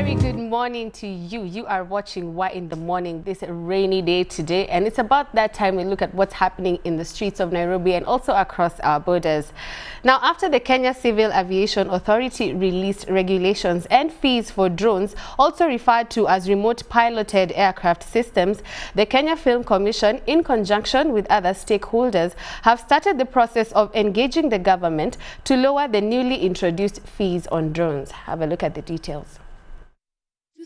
very good morning to you. You are watching Y in the Morning this rainy day today, and it's about that time we look at what's happening in the streets of Nairobi and also across our borders. Now, after the Kenya Civil Aviation Authority released regulations and fees for drones, also referred to as remote piloted aircraft systems, the Kenya Film Commission, in conjunction with other stakeholders, have started the process of engaging the government to lower the newly introduced fees on drones. Have a look at the details.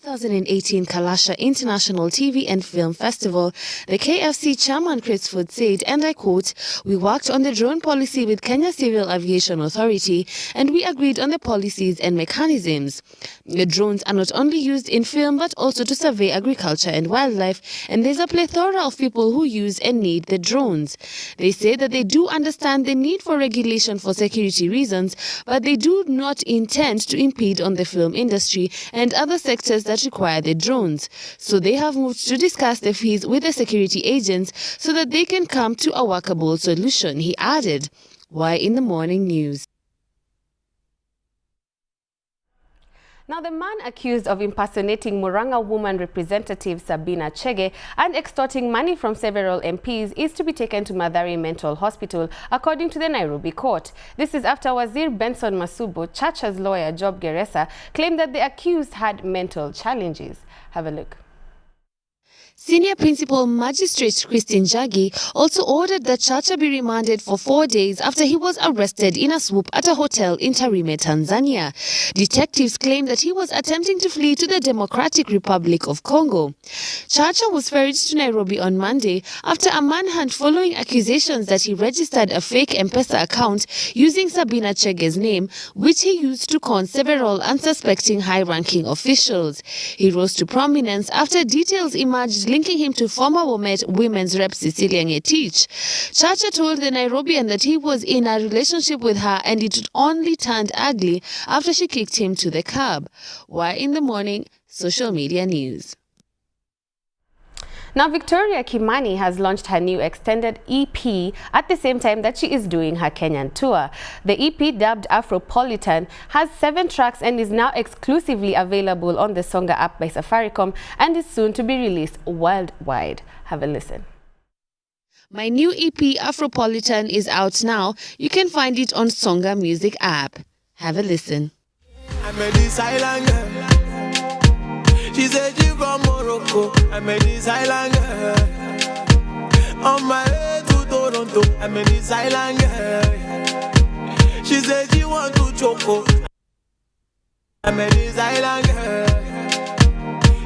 2018 Kalasha International TV and Film Festival, the KFC chairman Crisford said, and I quote, "We worked on the drone policy with Kenya Civil Aviation Authority and we agreed on the policies and mechanisms. The drones are not only used in film but also to survey agriculture and wildlife, and there's a plethora of people who use and need the drones. They say that they do understand the need for regulation for security reasons, but they do not intend to impede on the film industry and other sectors that require the drones. So they have moved to discuss the fees with the security agents so that they can come to a workable solution," he added. Y in the Morning News. Now, the man accused of impersonating Murang'a woman representative Sabina Chege and extorting money from several MPs is to be taken to Mathare Mental Hospital, according to the Nairobi court. This is after Wazir Benson Masubo, Chacha's lawyer Job Geresa, claimed that the accused had mental challenges. Have a look. Senior Principal Magistrate Christine Jagi also ordered that Chacha be remanded for 4 days after he was arrested in a swoop at a hotel in Tarime, Tanzania. Detectives claim that he was attempting to flee to the Democratic Republic of Congo. Chacha was ferried to Nairobi on Monday after a manhunt following accusations that he registered a fake M-Pesa account using Sabina Chege's name, which he used to con several unsuspecting high-ranking officials. He rose to prominence after details emerged linking him to former women's rep Cecilia Ngetich. Chacha told the Nairobian that he was in a relationship with her and it only turned ugly after she kicked him to the curb. Y in the Morning, social media news. Now, Victoria Kimani has launched her new extended EP at the same time that she is doing her Kenyan tour. The EP, dubbed Afro Politan, has 7 tracks and is now exclusively available on the Songa app by Safaricom and is soon to be released worldwide. Have a listen. My new EP, Afro Politan, is out now. You can find it on Songa Music app. Have a listen. She said she from Morocco, I met this island girl. On my way to Toronto, I met this island girl. She said she want to choco, I met this island girl.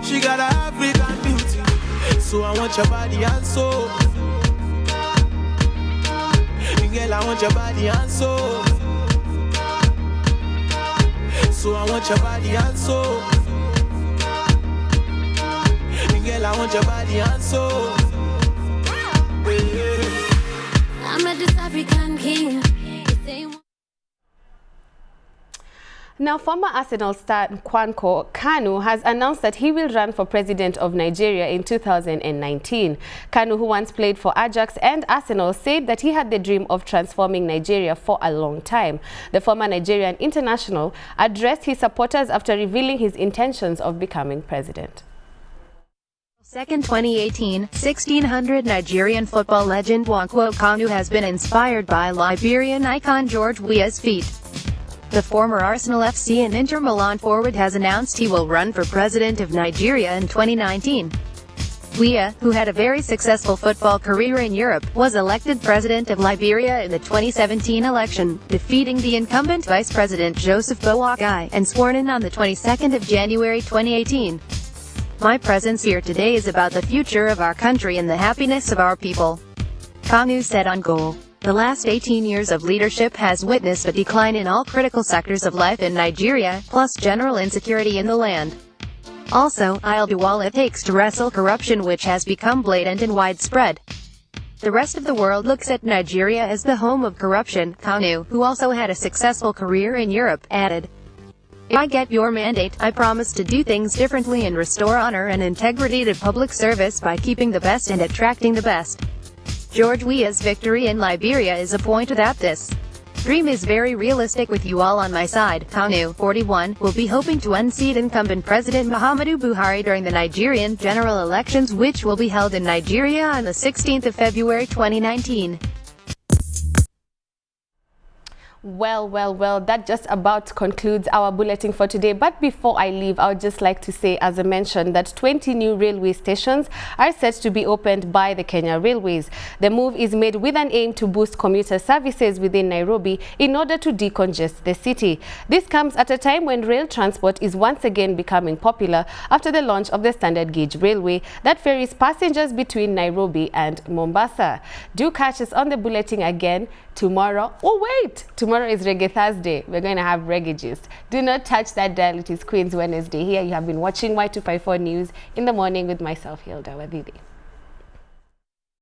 She got an African beauty, so I want your body and soul. Girl, I want your body and soul. So I want your body and soul. Girl, I want your body and soul. I'm a this African king. Now, former Arsenal star Nwankwo Kanu has announced that he will run for president of Nigeria in 2019. Kanu, who once played for Ajax and Arsenal, said that he had the dream of transforming Nigeria for a long time. The former Nigerian international addressed his supporters after revealing his intentions of becoming president. 2nd 2018, 1600 Nigerian football legend Nwankwo Kanu has been inspired by Liberian icon George Weah's feat. The former Arsenal FC and Inter Milan forward has announced he will run for president of Nigeria in 2019. Weah, who had a very successful football career in Europe, was elected president of Liberia in the 2017 election, defeating the incumbent vice president Joseph Boakai, and sworn in on the 22nd of January 2018. My presence here today is about the future of our country and the happiness of our people, Kanu said on Goal. The last 18 years of leadership has witnessed a decline in all critical sectors of life in Nigeria, plus general insecurity in the land. Also, I'll do all it takes to wrestle corruption, which has become blatant and widespread. The rest of the world looks at Nigeria as the home of corruption, Kanu, who also had a successful career in Europe, added. If I get your mandate, I promise to do things differently and restore honor and integrity to public service by keeping the best and attracting the best. George Weah's victory in Liberia is a point without this. Dream is very realistic with you all on my side. Kanu, 41, will be hoping to unseat incumbent President Muhammadu Buhari during the Nigerian general elections, which will be held in Nigeria on the 16th of February 2019. Well, that just about concludes our bulletin for today. But before I leave, I would just like to say, as I mentioned, that 20 new railway stations are set to be opened by the Kenya Railways. The move is made with an aim to boost commuter services within Nairobi in order to decongest the city. This comes at a time when rail transport is once again becoming popular after the launch of the standard gauge railway that ferries passengers between Nairobi and Mombasa. Do catch us on the bulletin again tomorrow. Oh wait, tomorrow is Reggae Thursday. We're going to have Reggae Gist. Do not touch that dial. It is Queen's Wednesday. Here you have been watching Y254 News in the morning with myself, Hilda Wadidi.